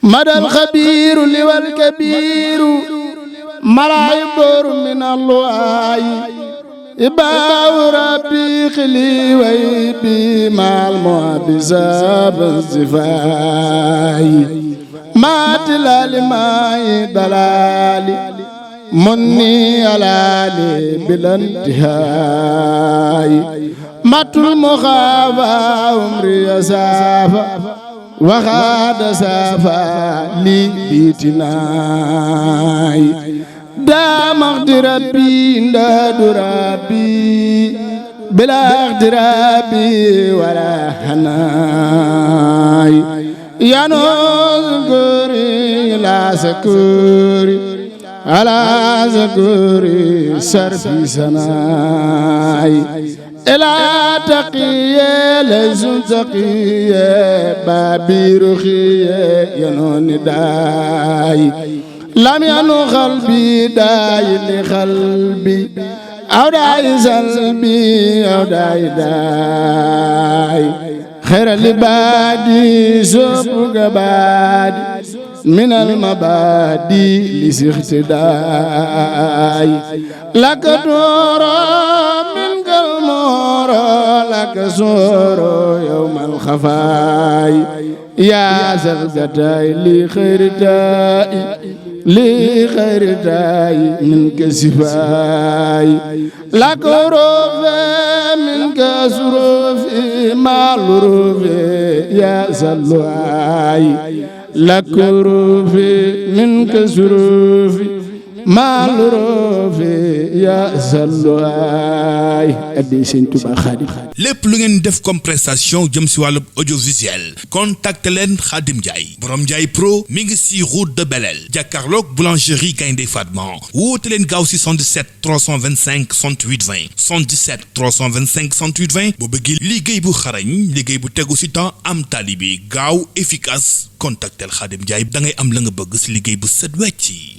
مدى الخبير والكبير ملا يدور من الله إباء ربي خلي ويبي مع المعبزة بالزفاي ما تلال ماي دلالي مني علالي بالانتهاء مات المخافة عمري سافا وخاد سافا لي بيتناي دام اغترابي داد ربي بلا اغترابي ولا حناي يا نذكري لا سكوري على ذكري سرفي سناي إلى تقية لزم تقية بابي رخية ينون داي لم ينو قلبي داي لقلبي أو داي سلبي أو داي خير لبادي سوق بادي من المبادي لسختداي لك دورا من قلمورا لك سورا يوم الخفاي يا زلزتاي لخير داي لخير داي من كسفاي لك روفي من كسروفي مالروفي يا زلواي لك روفي من كسروفي مالروفي يا زلواي أدي سنتو بخادم lépp lu ngeen def comme prestation jëm si wàllu audiovisuel contacte leen Khadim Ndiaye borom Ndiaye Pro mi ngi si route de Belel jàkkaarloog boulangerie Gaynde Fatma woote leen gaaw si 77 325 68 20 77 325 68 20 boo bëggee liggéey bu xarañ liggéey bu tegu si temps am talibi gaaw efficace contactel Khadim Ndiaye da ngay am la nga bëgg si liggéey bu set wecc